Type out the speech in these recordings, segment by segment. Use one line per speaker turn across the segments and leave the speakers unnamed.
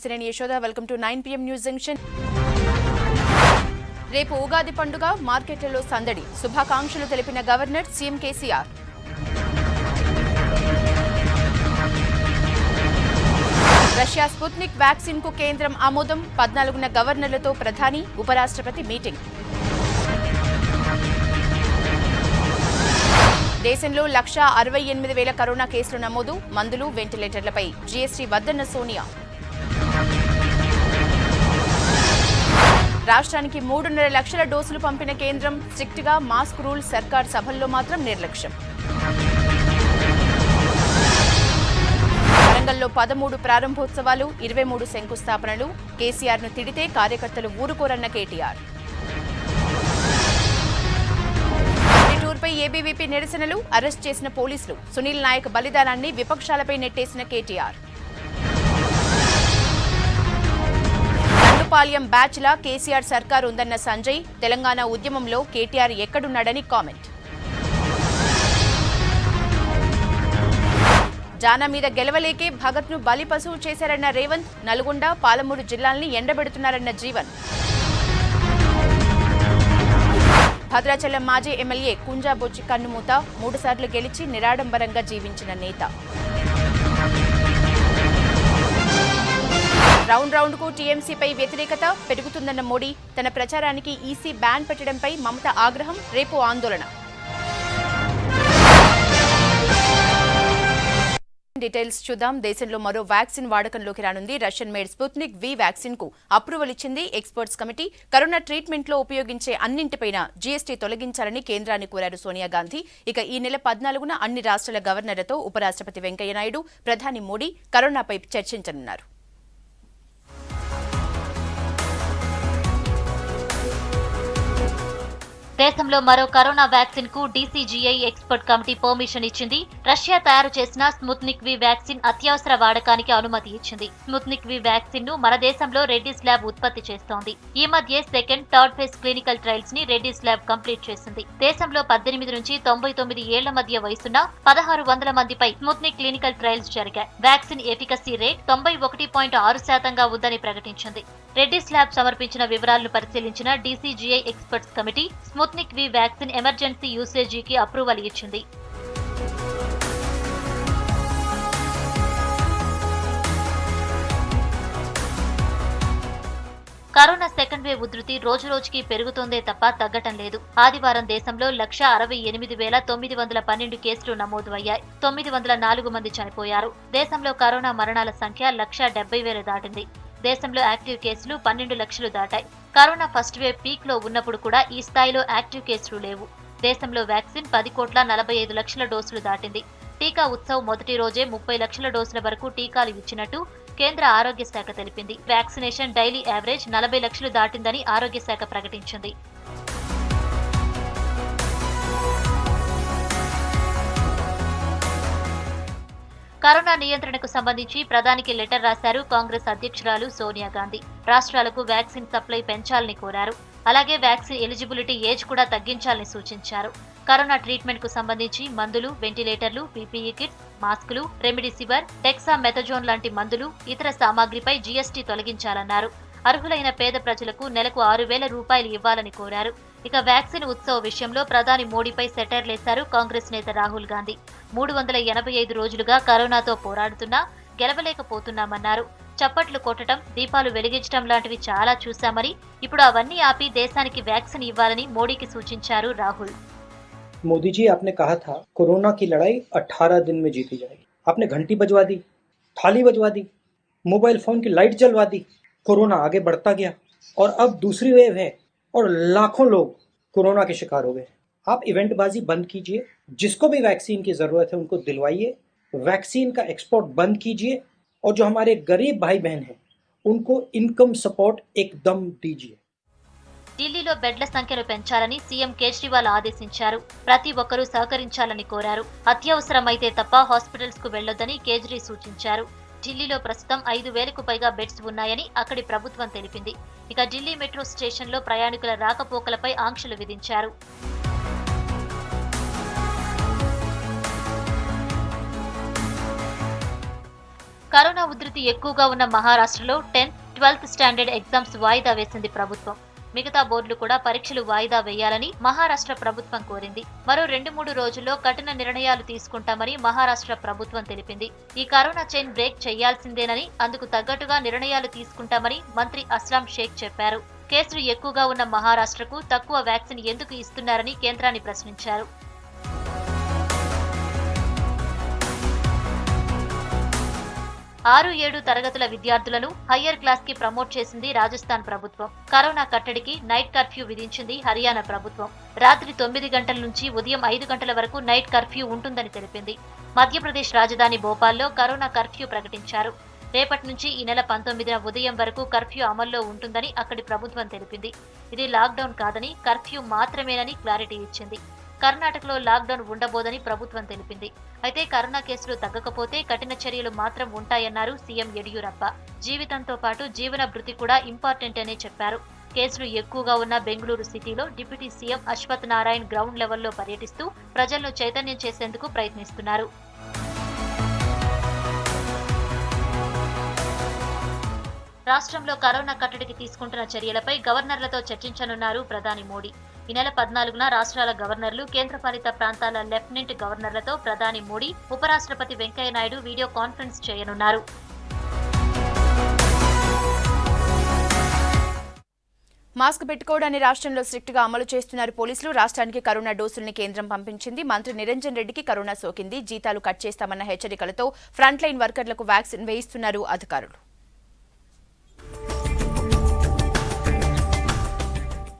నమస్తే, నేను Yashoda. Welcome to 9 PM news junction. రేపు ఉగాది పండుగ, మార్కెట్లలో సందడి. శుభాకాంక్షలు తెలిపిన governor CM KCR. Russia Sputnik vaccine కు కేంద్రం ఆమోదం. 14న గవర్నర్లతో ప్రధాని, ఉపరాష్ట్రపతి మీటింగ్. దేశంలో 1,68,000 కరోనా కేసులు నమోదు. మందులు, వెంటిలేటర్లపై జీఎస్టీ వద్దన్న సోనియా. రాష్ట్రానికి 3.5 లక్షల డోసులు పంపిన కేంద్రం. స్ట్రిక్ట్ గా మాస్క్ రూల్. సర్కార్ సభల్లో మాత్రం నిర్లక్ష్యం. వరంగల్లో 13 ప్రారంభోత్సవాలు, 23 శంకుస్థాపనలు. కేసీఆర్ ను తిడితే కార్యకర్తలు ఊరుకోరన్న కేటీఆర్. పై ఏబీవీపీ నిరసనలు, అరెస్ట్ చేసిన పోలీసులు. సునీల్ నాయక్ బలిదానాన్ని విపక్షాలపై నెట్టేసిన కేటీఆర్. దండుపాల్యం బ్యాచ్ లా కేసీఆర్ సర్కార్ ఉందన్న సంజయ్. తెలంగాణ ఉద్యమంలో కేటీఆర్ ఎక్కడున్నాడని కామెంట్. జానా మీద గెలవలేకే భగత్ ను బలి పశువు చేశారన్న రేవంత్. నల్గొండ, పాలమూరు జిల్లాల్ని ఎండబెడుతున్నారన్న జీవన్. భద్రాచలం మాజీ ఎమ్మెల్యే కుంజా బొచ్చి కన్నుమూత. 3 సార్లు గెలిచి నిరాడంబరంగా జీవించిన నేత. రౌండ్ కు టీఎంసీపై వ్యతిరేకత పెరుగుతుందన్న మోడీ. తన ప్రచారానికి ఈసీ బ్యాన్ పెట్టడంపై మమత ఆగ్రహం. రేపు ఆందోళన. డీటెయిల్స్ చూద్దాం. దేశంలో మరో వ్యాక్సిన్ వాడకంలోకి రానుంది. Russian made Sputnik V vaccine కు అప్రూవల్ ఇచ్చింది ఎక్స్పర్ట్స్ కమిటీ. కరోనా ట్రీట్మెంట్ లో ఉపయోగించే అన్నింటిపైన జీఎస్టీ తొలగించాలని కేంద్రాన్ని కోరారు సోనియా గాంధీ. ఇక ఈ నెల 14న అన్ని రాష్ట్రాల గవర్నర్లతో ఉపరాష్ట్రపతి వెంకయ్యనాయుడు, ప్రధాని మోడీ కరోనాపై చర్చించనున్నారు.
దేశంలో మరో కరోనా వ్యాక్సిన్ కు డీసీజీఐ ఎక్స్పర్ట్ కమిటీ పర్మిషన్ ఇచ్చింది. రష్యా తయారు చేసిన స్పుత్నిక్ వి వ్యాక్సిన్ అత్యవసర వాడకానికి అనుమతి ఇచ్చింది. స్పుత్నిక్ వి వ్యాక్సిన్ ను మన దేశంలో రెడ్డిస్ ల్యాబ్ ఉత్పత్తి చేస్తోంది. ఈ మధ్య second, third phase clinical trials ని రెడ్డిస్ ల్యాబ్ కంప్లీట్ చేసింది. దేశంలో 18 నుంచి 99 ఏళ్ల మధ్య వయసున్న 1600 మందిపై స్పుత్నిక్ క్లినికల్ ట్రయల్స్ జరిగాయి. వ్యాక్సిన్ ఎఫికసీ రేట్ 91.6% ఉందని ప్రకటించింది. రెడ్డిస్ ల్యాబ్ సమర్పించిన వివరాలను పరిశీలించిన DCGI experts committee Sputnik V vaccine emergency యూసేజీకి అప్రూవల్ ఇచ్చింది. కరోనా సెకండ్ వేవ్ ఉధృతి రోజురోజుకి పెరుగుతోందే తప్ప తగ్గటం లేదు. ఆదివారం దేశంలో 168,912 కేసులు నమోదు అయ్యాయి. 904 మంది చనిపోయారు. దేశంలో కరోనా మరణాల సంఖ్య 170,000 దాటింది. దేశంలో యాక్టివ్ కేసులు 12 లక్షలు దాటాయి. కరోనా ఫస్ట్ వేవ్ పీక్ లో ఉన్నప్పుడు కూడా ఈ స్థాయిలో యాక్టివ్ కేసులు లేవు. దేశంలో వ్యాక్సిన్ 10,45,00,000 డోసులు దాటింది. టీకా ఉత్సవ్ మొదటి రోజే 30 లక్షల డోసుల వరకు టీకాలు ఇచ్చినట్టు కేంద్ర ఆరోగ్య శాఖ తెలిపింది. వ్యాక్సినేషన్ డైలీ యావరేజ్ 40 లక్షలు దాటిందని ఆరోగ్య శాఖ ప్రకటించింది. కరోనా నియంత్రణకు సంబంధించి ప్రధానికి లెటర్ రాశారు కాంగ్రెస్ అధ్యక్షురాలు సోనియా గాంధీ. రాష్ట్రాలకు వ్యాక్సిన్ సప్లై పెంచాలని కోరారు. అలాగే వ్యాక్సిన్ ఎలిజిబిలిటీ ఏజ్ కూడా తగ్గించాలని సూచించారు. కరోనా ట్రీట్మెంట్ కు సంబంధించి మందులు, వెంటిలేటర్లు, పీపీఈ కిట్స్, మాస్కులు, రెమిడిసివిర్, డెక్సామెథజోన్ లాంటి మందులు, ఇతర సామాగ్రిపై జీఎస్టీ తొలగించాలన్నారు. అర్హులైన పేద ప్రజలకు నెలకు 6,000 రూపాయలు ఇవ్వాలని కోరారు. ఇక వ్యాక్సిన్ ఉత్సవ్ విషయంలో ప్రధాని మోడీపై సెటైర్లేశారు కాంగ్రెస్ నేత రాహుల్ గాంధీ. 385 రోజులుగా కరోనాతో పోరాడుతున్నా గెలవలేకపోతున్నామన్నారు. చప్పట్లు కొట్టడం, దీపాలు వెలిగించడం లాంటివి చాలా చూశామని, ఇప్పుడు అవన్నీ ఆపి దేశానికి వ్యాక్సిన్ ఇవ్వాలని మోడీకి సూచించారు రాహుల్.
मोदी जी, आपने कहा था कोरोना की लड़ाई 18 दिन में जीती जाएगी. आपने घंटी बजवा दी, थाली बजवा दी, मोबाइल फोन की लाइट जलवा दी. कोरोना आगे बढ़ता गया और अब दूसरी वेव है और लाखों लोग कोरोना के शिकार हो गए. आप इवेंटबाजी बंद कीजिए. जिसको भी वैक्सीन की जरूरत है उनको दिलवाइए. वैक्सीन का एक्सपोर्ट बंद कीजिए और जो हमारे गरीब भाई बहन हैं उनको इनकम सपोर्ट एकदम दीजिए.
ఢిల్లీలో బెడ్ల సంఖ్యను పెంచాలని సీఎం కేజ్రీవాల్ ఆదేశించారు. ప్రతి ఒక్కరూ సహకరించాలని కోరారు. అత్యవసరమైతే తప్ప హాస్పిటల్స్ కు వెళ్లొద్దని కేజ్రీ సూచించారు. ఢిల్లీలో ప్రస్తుతం 5,000కు పైగా బెడ్స్ ఉన్నాయని అక్కడి ప్రభుత్వం తెలిపింది. ఇక ఢిల్లీ మెట్రో స్టేషన్లో ప్రయాణికుల రాకపోకలపై ఆంక్షలు విధించారు. కరోనా ఉధృతి ఎక్కువగా ఉన్న మహారాష్ట్రలో 10th, 12th స్టాండర్డ్ ఎగ్జామ్స్ వాయిదా వేసింది ప్రభుత్వం. మిగతా బోర్డులు కూడా పరీక్షలు వాయిదా వేయాలని మహారాష్ట్ర ప్రభుత్వం కోరింది. మరో 2-3 రోజుల్లో కఠిన నిర్ణయాలు తీసుకుంటామని మహారాష్ట్ర ప్రభుత్వం తెలిపింది. ఈ కరోనా చైన్ బ్రేక్ చేయాల్సిందేనని, అందుకు తగ్గట్టుగా నిర్ణయాలు తీసుకుంటామని మంత్రి అస్లాం షేక్ చెప్పారు. కేసులు ఎక్కువగా ఉన్న మహారాష్ట్రకు తక్కువ వ్యాక్సిన్ ఎందుకు ఇస్తున్నారని కేంద్రాన్ని ప్రశ్నించారు. 6-7 తరగతుల విద్యార్థులను హయ్యర్ క్లాస్ కి ప్రమోట్ చేసింది రాజస్థాన్ ప్రభుత్వం. కరోనా కట్టడికి నైట్ కర్ఫ్యూ విధించింది హర్యానా ప్రభుత్వం. రాత్రి 9 గంటల నుంచి ఉదయం 5 గంటల వరకు నైట్ కర్ఫ్యూ ఉంటుందని తెలిపింది. మధ్యప్రదేశ్ రాజధాని భోపాల్లో కరోనా కర్ఫ్యూ ప్రకటించారు. రేపటి నుంచి ఈ నెల 19న ఉదయం వరకు కర్ఫ్యూ అమల్లో ఉంటుందని అక్కడి ప్రభుత్వం తెలిపింది. ఇది లాక్డౌన్ కాదని, కర్ఫ్యూ మాత్రమేనని క్లారిటీ ఇచ్చింది. కర్ణాటకలో లాక్డౌన్ ఉండబోదని ప్రభుత్వం తెలిపింది. అయితే కరోనా కేసులు తగ్గకపోతే కఠిన చర్యలు మాత్రం ఉంటాయన్నారు సీఎం యడియూరప్ప. జీవితంతో పాటు జీవన భృతి కూడా ఇంపార్టెంట్ అనే చెప్పారు. కేసులు ఎక్కువగా ఉన్న బెంగళూరు సిటీలో deputy CM Ashwath Narayan ground లెవెల్లో పర్యటిస్తూ ప్రజలను చైతన్యం చేసేందుకు ప్రయత్నిస్తున్నారు. రాష్ట్రంలో కరోనా కట్టడికి తీసుకుంటున్న చర్యలపై గవర్నర్లతో చర్చించనున్నారు ప్రధాని మోడీ. ఈ నెల 14న రాష్ట్రాల గవర్నర్లు, కేంద్రపాలిత ప్రాంతాల లెఫ్టినెంట్ గవర్నర్లతో ప్రధాని మోడీ, ఉపరాష్ట్రపతి వెంకయ్యనాయుడు వీడియో కాన్ఫరెన్స్ చేయనున్నారు.
మాస్క్ పెట్టుకోవడాన్ని రాష్ట్రంలో స్ట్రిక్ట్ గా అమలు చేస్తున్నారు పోలీసులు. రాష్ట్రానికి కరోనా డోసుల్ని కేంద్రం పంపించింది. మంత్రి నిరంజన్ రెడ్డికి కరోనా సోకింది. జీతాలు కట్ చేస్తామన్న హెచ్చరికలతో ఫ్రంట్ లైన్ వర్కర్లకు వ్యాక్సిన్ వేయిస్తున్నారు అధికారులు.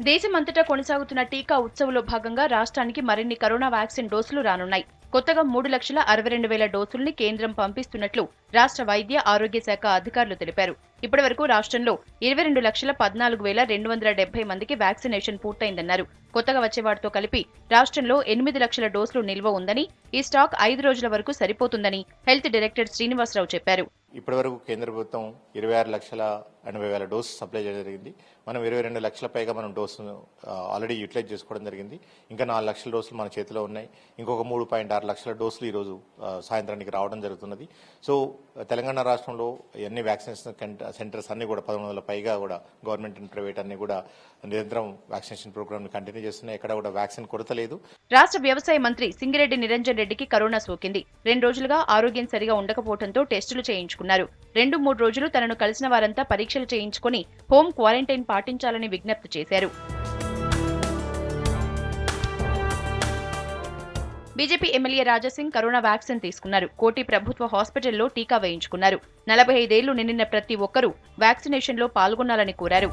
దేశమంతటా కొనసాగుతున్న టీకా ఉత్సవ్లో భాగంగా రాష్ట్రానికి మరిన్ని కరోనా వ్యాక్సిన్ డోసులు రానున్నాయి. కొత్తగా 3,62,000 డోసుల్ని కేంద్రం పంపిస్తున్నట్లు రాష్ట్ర వైద్య ఆరోగ్య శాఖ అధికారులు తెలిపారు. ఇప్పటివరకు రాష్ట్రంలో 22,14,270 మందికి వ్యాక్సినేషన్ పూర్తయిందన్నారు. కొత్తగా వచ్చేవాటితో కలిపి రాష్ట్రంలో 8 లక్షల డోసులు నిల్వ ఉందని, ఈ స్టాక్ 5 రోజుల వరకు సరిపోతుందని హెల్త్ డైరెక్టర్ శ్రీనివాసరావు చెప్పారు.
ఇప్పటివరకు కేంద్ర ప్రభుత్వం 26,80,000 డోసు సప్లై చేయడం జరిగింది. మనం 22 లక్షల పైగా మనం డోసును ఆల్రెడీ యూటిలైజ్ చేసుకోవడం జరిగింది. ఇంకా 4 లక్షల డోసులు మన చేతిలో ఉన్నాయి. ఇంకొక 3.6 లక్షల డోసులు ఈరోజు సాయంత్రానికి రావడం జరుగుతున్నది. సో తెలంగాణ రాష్ట్రంలో అన్ని వ్యాక్సినేషన్ సెంటర్స్ అన్ని కూడా 1100 పైగా కూడా గవర్నమెంట్ అండ్ ప్రైవేట్ అన్ని కూడా నిరంతరం వ్యాక్సినేషన్ ప్రోగ్రామ్ కంటిన్యూ చేస్తున్నాయి. ఎక్కడ కూడా వ్యాక్సిన్ కొరత లేదు.
రాష్ట్ర వ్యవసాయ మంత్రి సింగిరెడ్డి నిరంజన్ రెడ్డికి కరోనా సోకింది. 2 రోజులుగా ఆరోగ్యం సరిగా ఉండకపోవడంతో టెస్టులు చేయించుకున్నారు. 2-3 రోజులు తనను కలిసిన వారంతా పరీక్షలు చేయించుకుని హోం క్వారంటైన్ పాటించాలని విజ్ఞప్తి చేశారు. BJP MLA Raja Singh corona vaccine తీసుకున్నారు. కోటి ప్రభుత్వ హాస్పిటల్లో టీకా వేయించుకున్నారు. 45 ఏళ్లు నిండిన ప్రతి ఒక్కరూ వ్యాక్సినేషన్లో పాల్గొనాలని కోరారు.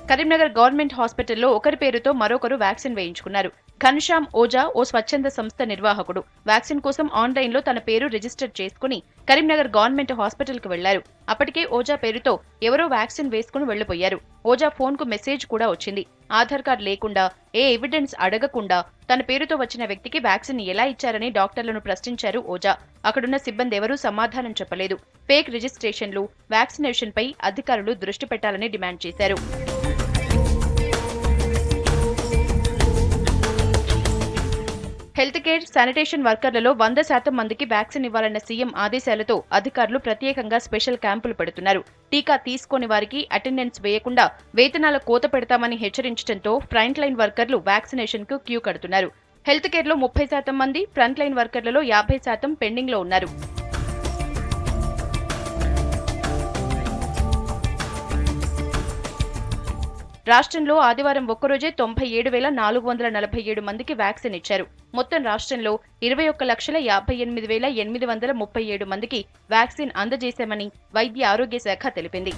కరీంనగర్ గవర్నమెంట్ హాస్పిటల్లో ఒకరి పేరుతో మరొకరు వ్యాక్సిన్ వేయించుకున్నారు. ఘనశ్యామ్ ఓజా ఓ స్వచ్ఛంద సంస్థ నిర్వాహకుడు. వ్యాక్సిన్ కోసం ఆన్లైన్లో తన పేరు రిజిస్టర్ చేసుకుని కరీంనగర్ గవర్నమెంట్ హాస్పిటల్కు వెళ్లారు. అప్పటికే ఓజా పేరుతో ఎవరో వ్యాక్సిన్ వేసుకుని వెళ్లిపోయారు. ఓజా ఫోన్కు మెసేజ్ కూడా వచ్చింది. ఆధార్ కార్డు లేకుండా, ఏ ఎవిడెన్స్ అడగకుండా తన పేరుతో వచ్చిన వ్యక్తికి వ్యాక్సిన్ ఎలా ఇచ్చారని డాక్టర్లను ప్రశ్నించారు ఓజా. అక్కడున్న సిబ్బంది ఎవరూ సమాధానం చెప్పలేదు. ఫేక్ రిజిస్ట్రేషన్లు, వ్యాక్సినేషన్పై అధికారులు దృష్టి పెట్టాలని డిమాండ్ చేశారు. హెల్త్ కేర్, శానిటేషన్ వర్కర్లలో 100% మందికి వ్యాక్సిన్ ఇవ్వాలన్న సీఎం ఆదేశాలతో అధికారులు ప్రత్యేకంగా స్పెషల్ క్యాంపులు పెడుతున్నారు. టీకా తీసుకోని వారికి అటెండెన్స్ వేయకుండా వేతనాల కోత పెడతామని హెచ్చరించడంతో ఫ్రంట్ లైన్ వర్కర్లు వ్యాక్సినేషన్ కు క్యూ కడుతున్నారు. హెల్త్ కేర్లో 30% మంది, ఫ్రంట్ లైన్ వర్కర్లలో 50% పెండింగ్లో ఉన్నారు. రాష్ట్రంలో ఆదివారం ఒక్కరోజే 97,447 మందికి వ్యాక్సిన్ ఇచ్చారు. మొత్తం రాష్ట్రంలో 21,58,837 మందికి వ్యాక్సిన్ అందజేశామని వైద్య ఆరోగ్య శాఖ తెలిపింది.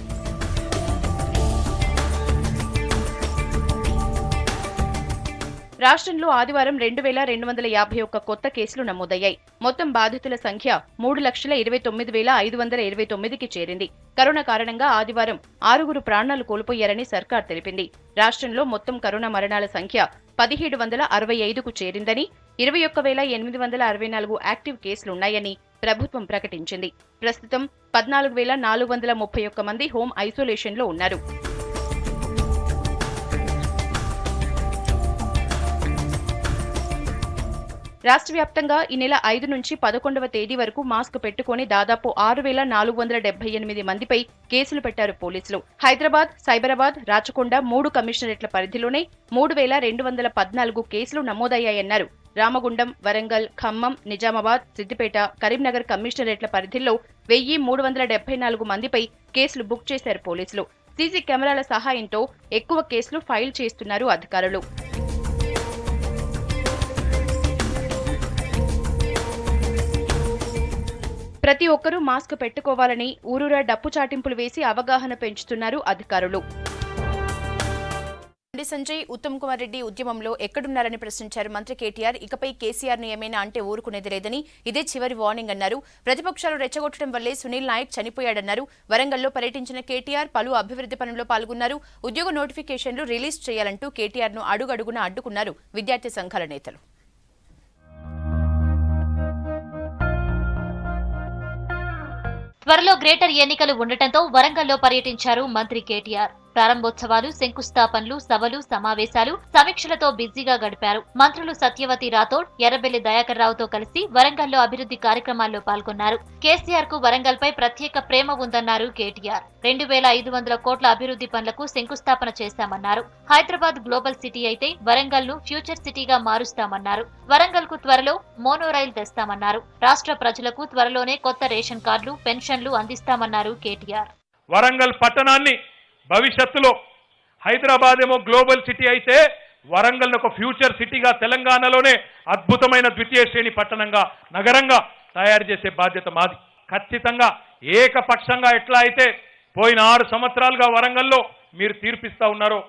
రాష్ట్రంలో ఆదివారం 2,251 కొత్త కేసులు నమోదయ్యాయి. మొత్తం బాధితుల సంఖ్య 3,29,529కి చేరింది. కరోనా కారణంగా ఆదివారం 6 ప్రాణాలు కోల్పోయారని సర్కార్ తెలిపింది. రాష్ట్రంలో మొత్తం కరోనా మరణాల సంఖ్య 1,765కు చేరిందని, 21,864 యాక్టివ్ కేసులున్నాయని ప్రభుత్వం ప్రకటించింది. ప్రస్తుతం 14,431 మంది హోం ఐసోలేషన్లో ఉన్నారు. రాష్ట్ర వ్యాప్తంగా ఈ నెల 5 నుంచి 11వ తేదీ వరకు మాస్క్ పెట్టుకుని దాదాపు 6,478 మందిపై కేసులు పెట్టారు పోలీసులు. హైదరాబాద్, సైబరాబాద్, రాచకొండ 3 కమిషనరేట్ల పరిధిలోనే 3,214 కేసులు నమోదయ్యాయన్నారు. రామగుండం, వరంగల్, ఖమ్మం, నిజామాబాద్, సిద్దిపేట, కరీంనగర్ కమిషనరేట్ల పరిధిలో 1,374 మందిపై కేసులు బుక్ చేశారు పోలీసులు. సీసీ కెమెరాల సహాయంతో ఎక్కువ కేసులు ఫైల్ చేస్తున్నారు అధికారులు. ప్రతి ఒక్కరూ మాస్క్ పెట్టుకోవాలని ఊరూరా డప్పు చాటింపులు వేసి అవగాహన పెంచుతున్నారు అధికారులు. సంజయ్, ఉత్తమ్ కుమార్ రెడ్డి ఉద్యమంలో ఎక్కడున్నారని ప్రశ్నించారు మంత్రి కేటీఆర్. ఇకపై కేసీఆర్ ను ఏమైనా అంటే ఊరుకునేది లేదని, ఇదే చివరి వార్నింగ్ అన్నారు. ప్రతిపక్షాలు రెచ్చగొట్టడం వల్లే సునీల్ నాయక్ చనిపోయాడన్నారు. వరంగల్లో పర్యటించిన కేటీఆర్ పలు అభివృద్ధి పనుల్లో పాల్గొన్నారు. ఉద్యోగ నోటిఫికేషన్లు రిలీజ్ చేయాలంటూ కేటీఆర్ ను అడుగడుగునా అడ్డుకున్నారు విద్యార్థి సంఘాల నేతలు.
త్వరలో గ్రేటర్ ఎన్నికలు ఉండటంతో వరంగల్లో పర్యటించారు మంత్రి కేటీఆర్. ప్రారంభోత్సవాలు, శంకుస్థాపనలు, సభలు, సమావేశాలు, సమీక్షలతో బిజీగా గడిపారు. మంత్రులు సత్యవతి రాథోడ్, ఎర్రబెల్లి దయాకర్ రావుతో కలిసి వరంగల్లో అభివృద్ధి కార్యక్రమాల్లో పాల్గొన్నారు. కేసీఆర్ కు వరంగల్ పై ప్రత్యేక ప్రేమ ఉందన్నారు కేటీఆర్. 2,500 కోట్ల అభివృద్ధి పనులకు శంకుస్థాపన చేశామన్నారు. హైదరాబాద్ గ్లోబల్ సిటీ అయితే వరంగల్ ను ఫ్యూచర్ సిటీగా మారుస్తామన్నారు. వరంగల్ కు త్వరలో మోనో రైల్ తెస్తామన్నారు. రాష్ట్ర ప్రజలకు త్వరలోనే కొత్త రేషన్ కార్డులు, పెన్షన్లు అందిస్తామన్నారు కేటీఆర్.
వరంగల్ పట్టణాన్ని భవిష్యత్తులో హైదరాబాద్ ఏమో గ్లోబల్ సిటీ అయితే వరంగల్ ఒక ఫ్యూచర్ సిటీగా, తెలంగాణలోనే అద్భుతమైన ద్వితీయ శ్రేణి పట్టణంగా, నగరంగా తయారు చేసే బాధ్యత మాది. ఖచ్చితంగా ఏకపక్షంగా ఎట్లా అయితే పోయిన 6 సంవత్సరాలుగా వరంగల్లో మీరు తీర్పిస్తా ఉన్నారో.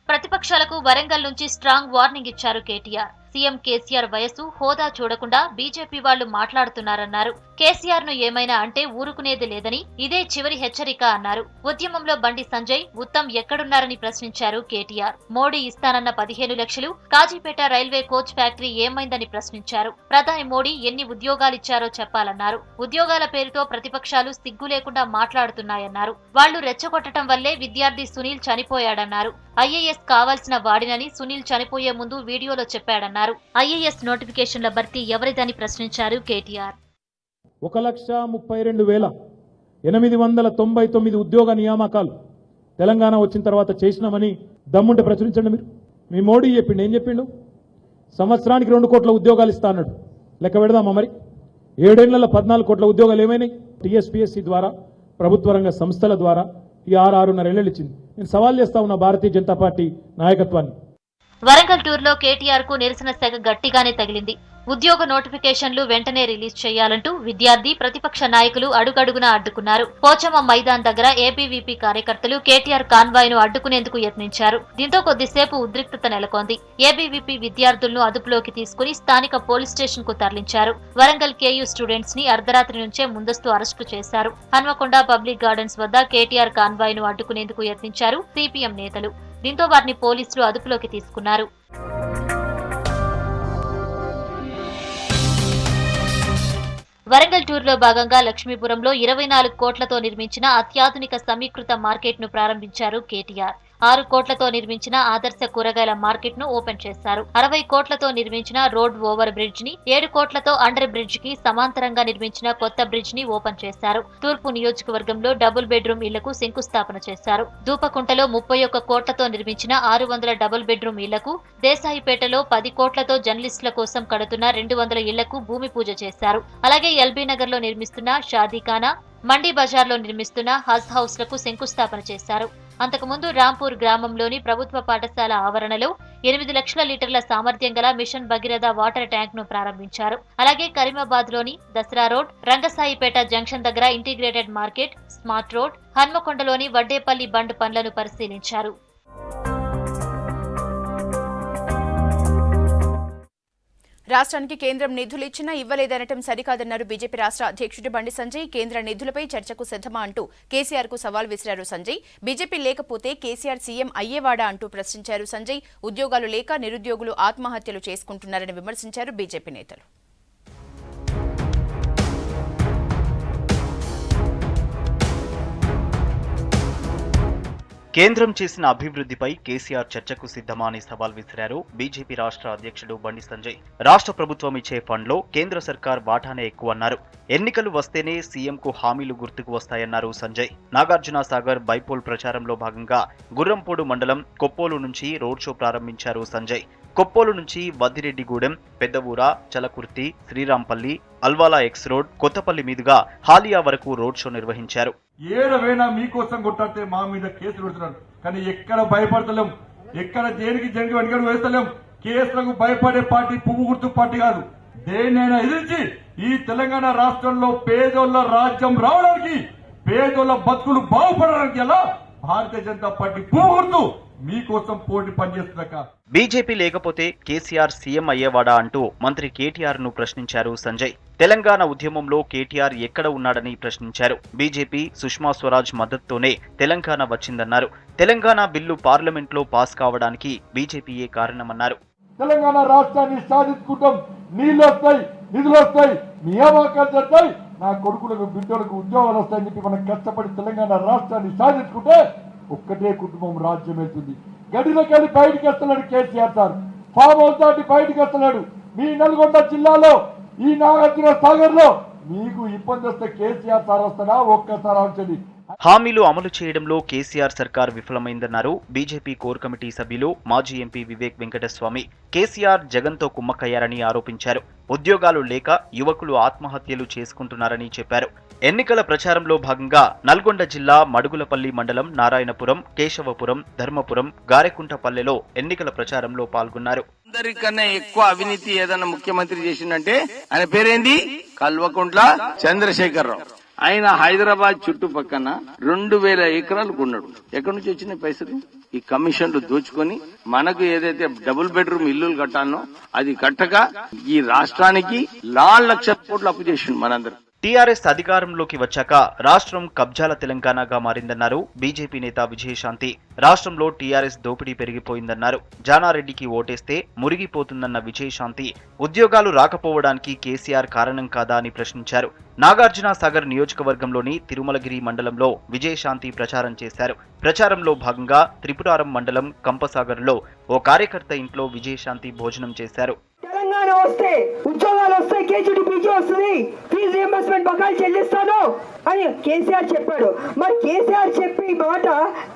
ప్రతిపక్షాలకు వరంగల్ నుంచి స్ట్రాంగ్ వార్నింగ్ ఇచ్చారు కేటీఆర్. సీఎం కేసీఆర్ వయసు, హోదా చూడకుండా బీజేపీ వాళ్లు మాట్లాడుతున్నారన్నారు. కేసీఆర్ ను ఏమైనా అంటే ఊరుకునేది లేదని, ఇదే చివరి హెచ్చరిక అన్నారు. ఉద్యమంలో బండి సంజయ్, ఉత్తమ్ ఎక్కడున్నారని ప్రశ్నించారు కేటీఆర్. మోడీ ఇస్తానన్న 15 లక్షలు, కాజీపేట రైల్వే కోచ్ ఫ్యాక్టరీ ఏమైందని ప్రశ్నించారు. ప్రధాని మోడీ ఎన్ని ఉద్యోగాలిచ్చారో చెప్పాలన్నారు. ఉద్యోగాల పేరుతో ప్రతిపక్షాలు సిగ్గు లేకుండా మాట్లాడుతున్నాయన్నారు. వాళ్లు రెచ్చగొట్టడం వల్లే విద్యార్థి సునీల్ చనిపోయాడన్నారు. ఐఏఎస్ కావాల్సిన వాడినని సునీల్ చనిపోయే ముందు వీడియోలో చెప్పాడన్నారు. ఐఏఎస్ నోటిఫికేషన్ల భర్తీ ఎవరిదని ప్రశ్నించారు కేటీఆర్.
1,32,899 ఉద్యోగ నియామకాలు తెలంగాణ వచ్చిన తర్వాత చేసినామని దమ్ముంటే ప్రచురించండి. మీరు మీ మోడీ చెప్పిండు, ఏం చెప్పిండు? సంవత్సరానికి 2 కోట్ల ఉద్యోగాలు ఇస్తా అన్నాడు. లెక్క పెడదామా మరి? 7 ఏళ్లలో 14 కోట్ల ఉద్యోగాలు ఏమైనాయి? టీఎస్పీఎస్సీ ద్వారా, ప్రభుత్వ రంగ సంస్థల ద్వారా ఈ 6.5 ఏళ్ళు ఇచ్చింది. నేను సవాల్ చేస్తా ఉన్న భారతీయ జనతా పార్టీ నాయకత్వాన్ని.
వరంగల్ టూర్లో కేటీఆర్ కు నిరసన సెగ గట్టిగానే తగిలింది. ఉద్యోగ నోటిఫికేషన్లు వెంటనే రిలీజ్ చేయాలంటూ విద్యార్థి, ప్రతిపక్ష నాయకులు అడుగడుగునా అడ్డుకున్నారు. పోచమ్మ మైదాన్ దగ్గర ఏబీవీపీ కార్యకర్తలు కేటీఆర్ కాన్వాయ్ ను అడ్డుకునేందుకు యత్నించారు. దీంతో కొద్దిసేపు ఉద్రిక్తత నెలకొంది. ఏబీవీపీ విద్యార్థులను అదుపులోకి తీసుకుని స్థానిక పోలీస్ స్టేషన్ కు తరలించారు. వరంగల్ కేయూ స్టూడెంట్స్ ని అర్ధరాత్రి నుంచే ముందస్తు అరెస్టు చేశారు. హన్మకొండ పబ్లిక్ గార్డెన్స్ వద్ద కేటీఆర్ కాన్వాయ్ ను అడ్డుకునేందుకు యత్నించారు సిపిఎం నేతలు. దీంతో వారిని పోలీసులు అదుపులోకి తీసుకున్నారు. వరంగల్ టూర్లో భాగంగా లక్ష్మీపురంలో 24 కోట్లతో నిర్మించిన అత్యాధునిక సమీకృత మార్కెట్ ను ప్రారంభించారు కేటీఆర్. 6 కోట్లతో నిర్మించిన ఆదర్శ కూరగాయల మార్కెట్ ను ఓపెన్ చేశారు. 60 కోట్లతో నిర్మించిన రోడ్ ఓవర్ బ్రిడ్జ్ ని, 7 కోట్లతో అండర్ బ్రిడ్జ్ కి సమాంతరంగా నిర్మించిన కొత్త బ్రిడ్జ్ ని ఓపెన్ చేశారు. తూర్పు నియోజకవర్గంలో డబుల్ బెడ్రూమ్ ఇళ్లకు శంకుస్థాపన చేశారు. దూపకుంటలో 31 కోట్లతో నిర్మించిన 600 డబుల్ బెడ్రూమ్ ఇళ్లకు, దేశాయిపేటలో 10 కోట్లతో జర్నలిస్టుల కోసం కడుతున్న 200 ఇళ్లకు భూమి పూజ చేశారు. అలాగే ఎల్బీ నగర్ లో నిర్మిస్తున్న షాదీఖానా, మండీ బజార్లో నిర్మిస్తున్న హజ్ హౌస్ లకు శంకుస్థాపన చేశారు. అంతకుముందు రాంపూర్ గ్రామంలోని ప్రభుత్వ పాఠశాల ఆవరణలో 8 లక్షల లీటర్ల సామర్థ్యం గల మిషన్ భగీరథ వాటర్ ట్యాంక్ ను ప్రారంభించారు. అలాగే కరీమాబాద్ లోని దసరా రోడ్, రంగసాయిపేట జంక్షన్ దగ్గర ఇంటిగ్రేటెడ్ మార్కెట్, స్మార్ట్ రోడ్, హన్మకొండలోని వడ్డేపల్లి బండ్ పనులను పరిశీలించారు.
రాష్ట్రానికి కేంద్రం నిధులు ఇచ్చినా ఇవ్వలేదనటం సరికాదన్నారు బీజేపీ రాష్ట్ర అధ్యక్షుడు బండి సంజయ్. కేంద్ర నిధులపై చర్చకు సిద్ధమా అంటూ కేసీఆర్ కు సవాల్ విసిరారు సంజయ్. బీజేపీ లేకపోతే కేసీఆర్ సీఎం అయ్యేవాడా అంటూ ప్రశ్నించారు సంజయ్. ఉద్యోగాలు లేక నిరుద్యోగులు ఆత్మహత్యలు చేసుకుంటున్నారని విమర్శించారు బీజేపీ నేతలు.
కేంద్రం చేసిన అభివృద్ధిపై కేసీఆర్ చర్చకు సిద్ధమా అని సవాల్ విసిరారు బీజేపీ రాష్ట్ర అధ్యక్షుడు బండి సంజయ్. రాష్ట్ర ప్రభుత్వం ఇచ్చే ఫండ్లో కేంద్ర సర్కార్ వాటానే ఎక్కువన్నారు. ఎన్నికలు వస్తేనే సీఎంకు హామీలు గుర్తుకు వస్తాయన్నారు సంజయ్. నాగార్జున సాగర్ బైపోల్ ప్రచారంలో భాగంగా గుర్రంపోడు మండలం కొప్పోలు నుంచి రోడ్ షో ప్రారంభించారు సంజయ్. కొప్పోలు నుంచి వద్దిరెడ్డిగూడెం, పెద్దవూర, చలకుర్తి, శ్రీరాంపల్లి, అల్వాలా ఎక్స్ రోడ్, కొత్తపల్లి మీదుగా హాలియా వరకు రోడ్ షో నిర్వహించారు.
ఏడవైనా మీకోసం కొట్టాడితే మా మీద కేసులు పెడుతున్నారు, కానీ ఎక్కడ భయపడతలేం, ఎక్కడ దేనికి జంగి వెనకడు వేస్తలేం. కేసులకు భయపడే పార్టీ పువ్వు గుర్తు పార్టీ కాదు. దేన్నైనా ఎదిరించి ఈ తెలంగాణ రాష్ట్రంలో పేదోళ్ల రాజ్యం రావడానికి, పేదోళ్ల బతుకులు బాగుపడడానికి ఎలా భారతీయ జనతా పార్టీ పువ్వు గుర్తు మీకోసం పోటీ పనిచేస్తున్నాక.
బీజేపీ లేకపోతే కేసీఆర్ సీఎం అయ్యేవాడా అంటూ మంత్రి కేటీఆర్ ను ప్రశ్నించారు సంజయ్. తెలంగాణ ఉద్యమంలో కేటీఆర్ ఎక్కడ ఉన్నాడని ప్రశ్నించారు. బీజేపీ సుష్మా స్వరాజ్ మద్దతుతోనే తెలంగాణ వచ్చిందన్నారు. తెలంగాణ బిల్లు పార్లమెంట్లో పాస్ కావడానికి బీజేపీయే కారణమన్నారు.
తెలంగాణ రాష్ట్రాన్ని సాధించుకుంటాం, నీళ్లు వస్తాయి, నిధులు వస్తాయి, నియామకాలు జరుగుతాయి, నా కొడుకులకు బిడ్డలకు ఉద్యోగాలు వస్తాయని చెప్పి మనం కష్టపడి తెలంగాణ రాష్ట్రాన్ని సాధించుకుంటే ఒక్కటే కుటుంబం రాజ్యం వెళ్తుంది. గడిలోకెళ్ళి బయటికి వస్తున్నాడు కేసీఆర్ సార్, ఫామ్ హౌస్ దాటి బయటికి వస్తున్నాడు. మీ నల్గొండ జిల్లాలో ఈ నాగార్జున సాగర్ లో మీకు ఇబ్బంది వస్తే కేసీఆర్ సార్ వస్తాడా? ఒక్కసారి ఆలోచండి.
హామీలు అమలు చేయడంలో కేసీఆర్ సర్కార్ విఫలమైందన్నారు బీజేపీ కోర్ కమిటీ సభ్యులు మాజీ ఎంపీ వివేక్ వెంకటస్వామి. కేసీఆర్ జగన్తో కుమ్మక్కయ్యారని ఆరోపించారు. ఉద్యోగాలు లేక యువకులు ఆత్మహత్యలు చేసుకుంటున్నారని చెప్పారు. ఎన్నికల ప్రచారంలో భాగంగా నల్గొండ జిల్లా మడుగులపల్లి మండలం నారాయణపురం, కేశవపురం, ధర్మపురం, గారెకుంటపల్లెలో ఎన్నికల ప్రచారంలో పాల్గొన్నారు.
అందరికన్నా ఎక్కువ అవినీతి ఏదన్నా ముఖ్యమంత్రి చేసిందంటే ఆయన పేరేంది? కల్వకుంట్ల చంద్రశేఖరరావు. ఆయన హైదరాబాద్ చుట్టుపక్కన 2000 ఎకరాలు కొన్నాడు. ఎక్కడి నుంచి వచ్చిన పైసలు? ఈ కమిషన్లు దోచుకొని మనకు ఏదైతే డబుల్ బెడ్రూమ్ ఇల్లులు కట్టాలనో అది కట్టక ఈ రాష్ట్రానికి 4 లక్షల కోట్లు అప్పు చేసిండు మనందరూ.
టీఆర్ఎస్ అధికారంలోకి వచ్చాక రాష్ట్రం కబ్జాల తెలంగాణగా మారిందన్నారు బీజేపీ నేత విజయశాంతి. రాష్ట్రంలో టీఆర్ఎస్ దోపిడీ పెరిగిపోయిందన్నారు. జానారెడ్డికి ఓటేస్తే మురిగిపోతుందన్న విజయశాంతి ఉద్యోగాలు రాకపోవడానికి కేసీఆర్ కారణం కాదా అని ప్రశ్నించారు. నాగార్జున సాగర్ నియోజకవర్గంలోని తిరుమలగిరి మండలంలో విజయశాంతి ప్రచారం చేశారు. ప్రచారంలో భాగంగా త్రిపురారం మండలం కంపసాగర్లో ఓ కార్యకర్త ఇంట్లో విజయశాంతి భోజనం చేశారు.
తెలంగాణ వస్తే ఉద్యోగాలు వస్తాయి, కేజీడీ పీజీ వస్తుంది, ఫీజు రియంబర్స్మెంట్ బకాయిలు చెల్లిస్తాను అని కేసీఆర్ చెప్పాడు. మరి కేసీఆర్ చెప్పి మాట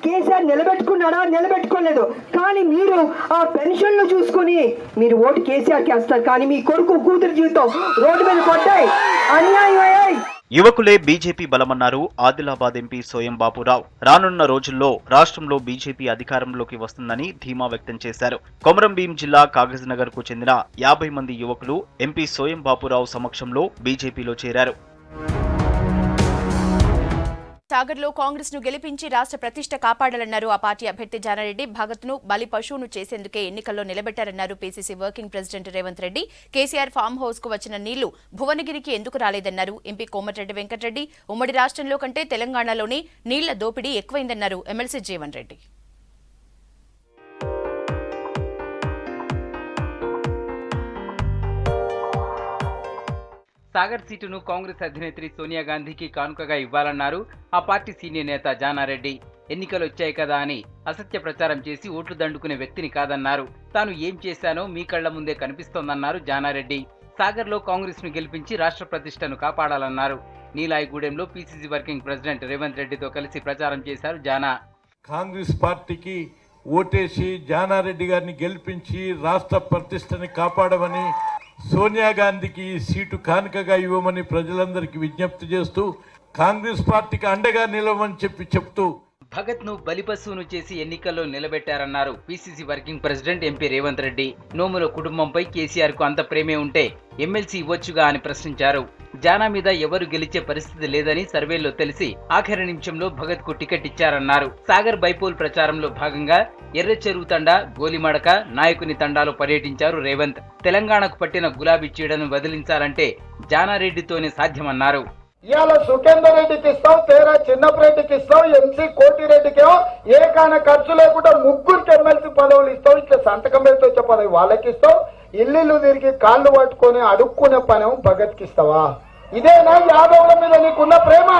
కేసీఆర్ నిలబెట్టుకున్నాడా? నిలబెట్టుకోలేదు. కానీ మీరు ఆ పెన్షన్లు చూసుకుని మీరు ఓటు కేసీఆర్కి వేస్తారు, కానీ మీ కొడుకు కూతురు జీవితం రోడ్డు మీద పడ్డాయి, అన్యాయం అయ్యాయి.
యువకులే బీజేపీ బలమన్నారు ఆదిలాబాద్ ఎంపీ సోయం బాపురావు. రానున్న రోజుల్లో రాష్ట్రంలో బీజేపీ అధికారంలోకి వస్తుందని ధీమా వ్యక్తం చేశారు. కొమరంభీం జిల్లా కాగజ్నగర్ కు చెందిన 50 మంది యువకులు ఎంపీ సోయం బాపురావు సమక్షంలో బీజేపీలో చేరారు.
సాగర్లో కాంగ్రెస్ ను గెలిపించి రాష్ట్ర ప్రతిష్ట కాపాడాలన్నారు ఆ పార్టీ అభ్యర్థి జానారెడ్డి. భగత్ ను బలి పశువును చేసేందుకే ఎన్నికల్లో నిలబెట్టారన్నారు PCC working president Revanth Reddy. KCR farm house కు వచ్చిన నీళ్లు భువనగిరికి ఎందుకు రాలేదన్నారు ఎంపీ కోమటిరెడ్డి వెంకటరెడ్డి. ఉమ్మడి రాష్ట్రంలో కంటే తెలంగాణలోనే నీళ్ల దోపిడీ ఎక్కువైందన్నారు ఎమ్మెల్సీ జీవన్ రెడ్డి.
సాగర్ సీటును కాంగ్రెస్ అధినేత్రి సోనియా గాంధీకి కానుకగా ఇవ్వాలన్నారు ఆ పార్టీ సీనియర్ నేత జానారెడ్డి. ఎన్నికలు వచ్చాయి కదా అని అసత్య ప్రచారం చేసి ఓట్లు దండుకునే వ్యక్తిని కాదన్నారు. తాను ఏం చేశానో మీ కళ్ల ముందే కనిపిస్తోందన్నారు జానారెడ్డి. సాగర్లో కాంగ్రెస్ ను గెలిపించి రాష్ట్ర ప్రతిష్టను కాపాడాలన్నారు. నీలాయిగూడెంలో పీసీసీ వర్కింగ్ ప్రెసిడెంట్ రేవంత్ రెడ్డితో కలిసి ప్రచారం చేశారు జానా.
కాంగ్రెస్ పార్టీకి ఓటేసి జానారెడ్డి గారిని గెలిపించి రాష్ట్ర ప్రతిష్టని కాపాడమని, సోనియా గాంధీకి ఈ సీటు కానుకగా ఇవ్వమని ప్రజలందరికీ విజ్ఞప్తి చేస్తూ కాంగ్రెస్ పార్టీకి అండగా నిలవమని చెప్తూ
భగత్ ను బలిపశువును చేసి ఎన్నికల్లో నిలబెట్టారన్నారు PCC working president MP Revanth Reddy. Nomula కుటుంబంపై కేసీఆర్ కు అంత ప్రేమే ఉంటే ఎమ్మెల్సీ ఇవ్వొచ్చుగా అని ప్రశ్నించారు. జానా మీద ఎవరు గెలిచే పరిస్థితి లేదని సర్వేల్లో తెలిసి ఆఖరి నిమిషంలో భగత్ కు టికెట్ ఇచ్చారన్నారు. సాగర్ బైపోల్ ప్రచారంలో భాగంగా ఎర్రచెరువు తండా, గోలిమడక, నాయకుని తండాలో పర్యటించారు రేవంత్. తెలంగాణకు పట్టిన గులాబీ చీడను వదిలించాలంటే జానారెడ్డితోనే సాధ్యమన్నారు.
ఇవాళ సుఖేందర్ రెడ్డికి ఇస్తాం, తేరా చిన్నపరెడ్డికి ఇస్తాం, ఎంసీ కోటిరెడ్డికేమో ఏకాన ఖర్చు లేకుండా 3 ఎమ్మెల్సీ పదవులు ఇస్తాం. ఇట్లా సంతకం పెడితే వచ్చే పదవి వాళ్ళకి ఇస్తాం. ఇల్లు తిరిగి కాళ్ళు పట్టుకొని అడుక్కునే పనేమో భగత్ కి ఇస్తావా? ఇదేనా యాదవుల మీద నీకున్న ప్రేమ?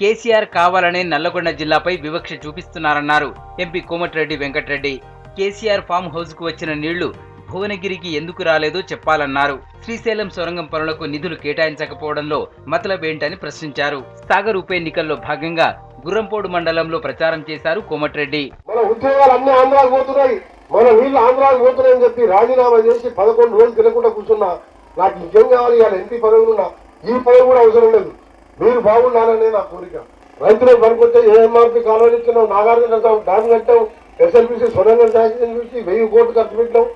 కేసీఆర్ కావాలనే నల్లగొండ జిల్లాపై వివక్ష చూపిస్తున్నారన్నారు MP Komatireddy Venkat Reddy. KCR farm house కు వచ్చిన నీళ్లు భువనగిరికి ఎందుకు రాలేదో చెప్పాలన్నారు. శ్రీశైలం సొరంగం పనులకు నిధులు కేటాయించకపోవడంలో మతలబేంటని ప్రశ్నించారు. సాగర్ ఉప ఎన్నికల్లో భాగంగా గుర్రంపోడు మండలంలో ప్రచారం చేశారు కోమటిరెడ్డి.
మన ఉద్యోగాలు అన్ని ఆంధ్రాకు పోతున్నాయి, మన వీళ్ళు ఆంధ్రాకు పోతున్నాయని చెప్పి రాజీనామా చేసి 11 రోజులు తినకుండా కూర్చున్నా. నాకు ఇంకేం కావాలి, ఇవాళ ఎంపీ పదవి ఉన్నా, ఈ పదవి కూడా అవసరం లేదు, మీరు బాగుండాలనే నా కోరిక. రైతులకు పనికొచ్చే ఏఎంఆర్పీ కాలువలు ఇచ్చినాం, నాగార్జున డ్యామ్ కట్టాం, ఎస్ఎల్బీసీ సొరంగం శాంక్షన్ చూసి 1000 కోట్లు ఖర్చు పెట్టినాం,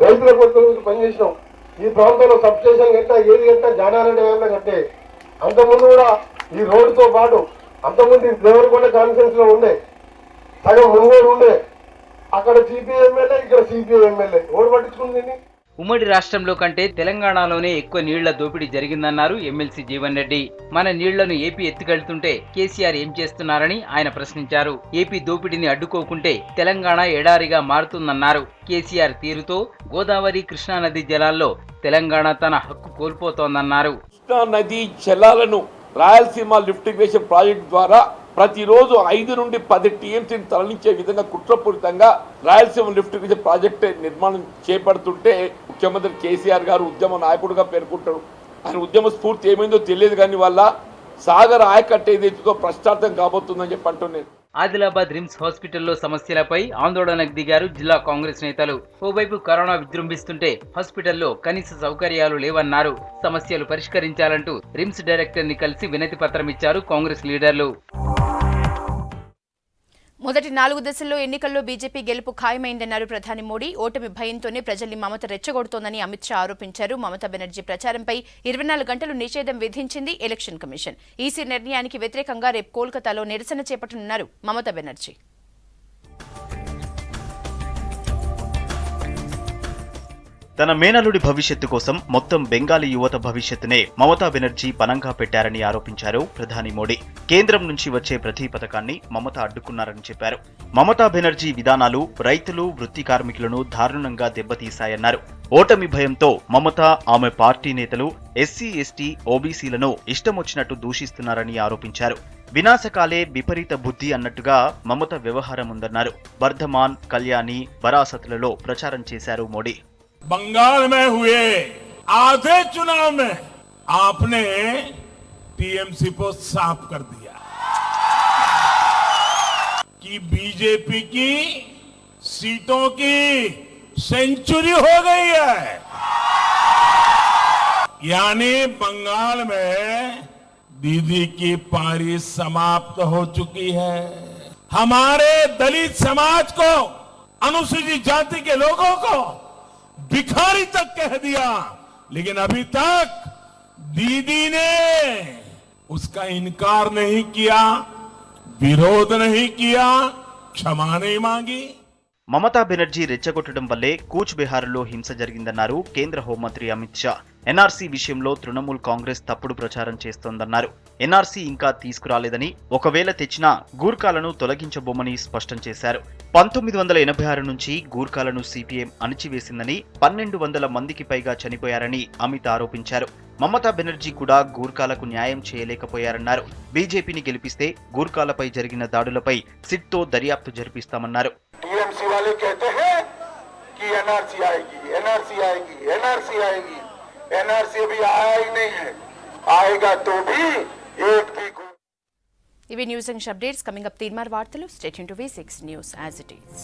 రైతుల కొరకు పనిచేసినాం. ఈ ప్రాంతంలో సబ్ స్టేషన్ కట్టా, ఏది కట్టా, జానారెడ్డి డ్యాంలో కట్టే. అంతకుముందు కూడా ఈ రోడ్డుతో పాటు అంతకుముందు దేవరకొండ కాన్ఫరెన్స్ లో ఉండే, సగం మునుగోడు ఉండే, అక్కడ సిపిఐ ఎమ్మెల్యే, ఇక్కడ సిపిఐ ఎమ్మెల్యే. ఓటు పట్టించుకుంది.
ఉమ్మడి రాష్ట్రంలో కంటే తెలంగాణలోనే ఎక్కువ నీళ్ల దోపిడీ జరిగిందన్నారు ఎమ్మెల్సీ జీవన్ రెడ్డి. మన నీళ్లను ఏపీ ఎత్తుకెళ్తుంటే కేసీఆర్ ఏం చేస్తున్నారని ఆయన ప్రశ్నించారు. ఏపీ దోపిడీని అడ్డుకోకుంటే తెలంగాణ ఎడారిగా మారుతుందన్నారు. కేసీఆర్ తీరుతో గోదావరి కృష్ణా నది జలాల్లో తెలంగాణ తన హక్కు కోల్పోతోందన్నారు.
కృష్ణా నది జలాలను రాయలసీమ లిఫ్ట్ ఇరిగేషన్ ప్రాజెక్టు ద్వారా ప్రతిరోజు 5 నుండి 10 టీఎంసీని తరలించే విధంగా కుట్రపూరితంగా రాయలసీమ లిఫ్ట్ ఇరిగేషన్ ప్రాజెక్టు నిర్మాణం చేపడుతుంటే ముఖ్యమంత్రి కేసీఆర్ గారు ఉద్యమ నాయకుడిగా పేర్కొంటారు. ఆయన ఉద్యమ స్ఫూర్తి ఏమైందో తెలియదు, కానీ వల్ల సాగర్ ఆయకట్టే ఏదైతే ప్రశ్నార్థం కాబోతుందని చెప్పి అంటున్నాను.
ఆదిలాబాద్ రిమ్స్ హాస్పిటల్లో సమస్యలపై ఆందోళనకు దిగారు జిల్లా కాంగ్రెస్ నేతలు. ఓవైపు కరోనా విజృంభిస్తుంటే హాస్పిటల్లో కనీస సౌకర్యాలు లేవన్నారు. సమస్యలు పరిష్కరించాలంటూ రిమ్స్ డైరెక్టర్ ని కలిసి వినతి పత్రం ఇచ్చారు కాంగ్రెస్ లీడర్లు.
మొదటి 4 దశల్లో ఎన్నికల్లో బీజేపీ గెలుపు ఖాయమైందన్నారు ప్రధాని మోడీ. ఓటమి భయంతోనే ప్రజల్ని మమత రెచ్చగొడుతోందని అమిత్ షా ఆరోపించారు. మమతా బెనర్జీ ప్రచారంపై 24 గంటలు నిషేధం విధించింది ఎలక్షన్ కమిషన్. ఈసీ నిర్ణయానికి వ్యతిరేకంగా రేపు కోల్కతాలో నిరసన చేపట్టనున్నారు మమతా బెనర్జీ.
తన మేనల్లుడి భవిష్యత్తు కోసం మొత్తం బెంగాలీ యువత భవిష్యత్తునే మమతా బెనర్జీ పనంగా పెట్టారని ఆరోపించారు ప్రధాని మోడీ. కేంద్రం నుంచి వచ్చే ప్రతి పథకాన్ని మమత అడ్డుకున్నారని చెప్పారు. మమతా బెనర్జీ విధానాలు రైతులు, వృత్తి కార్మికులను దారుణంగా దెబ్బతీశాయన్నారు. ఓటమి భయంతో మమత, ఆమె పార్టీ నేతలు ఎస్సీ, ఎస్టీ, ఓబీసీలను ఇష్టమొచ్చినట్టు దూషిస్తున్నారని ఆరోపించారు. వినాశకాలే విపరీత బుద్ధి అన్నట్టుగా మమత వ్యవహారం ఉందన్నారు. బర్ధమాన్, కళ్యాణి, బరాసత్లలో ప్రచారం చేశారు మోడీ.
बंगाल में हुए आधे चुनाव में आपने टीएमसी को साफ कर दिया कि बीजेपी की सीटों की सेंचुरी हो गई है, यानी बंगाल में दीदी की पारी समाप्त हो चुकी है. हमारे दलित समाज को, अनुसूचित जाति के लोगों को भिखारी तक कह दिया, लेकिन अभी तक दीदी ने उसका इनकार नहीं किया, विरोध नहीं किया, क्षमा नहीं मांगी.
మమతా బెనర్జీ రెచ్చగొట్టడం వల్లే కూచ్ బెహార్లో హింస జరిగిందన్నారు కేంద్ర హోంమంత్రి అమిత్ షా. ఎన్ఆర్సీ విషయంలో తృణమూల్ కాంగ్రెస్ తప్పుడు ప్రచారం చేస్తోందన్నారు. ఎన్ఆర్సీ ఇంకా తీసుకురాలేదని, ఒకవేళ తెచ్చినా గూర్ఖాలను తొలగించబోమని స్పష్టం చేశారు. 1986 నుంచి గూర్ఖాలను సిపిఎం అణిచివేసిందని, 1200 మందికి పైగా చనిపోయారని అమిత్ ఆరోపించారు. మమతా బెనర్జీ కూడా గూర్ఖాలకు న్యాయం చేయలేకపోయారన్నారు. బీజేపీని గెలిపిస్తే గూర్ఖాలపై జరిగిన దాడులపై సిట్తో దర్యాప్తు జరిపిస్తామన్నారు.
टीएमसी वाले कहते हैं कि एनआरसी आएगी, एनआरसी आएगी, एनआरसी आएगी. एनआरसी अभी आया ही नहीं है, आएगा तो भी एक भी.
ఇవి news and updates. Coming up Teenmaar వార్తలు. Stay tune to V6 news as it is.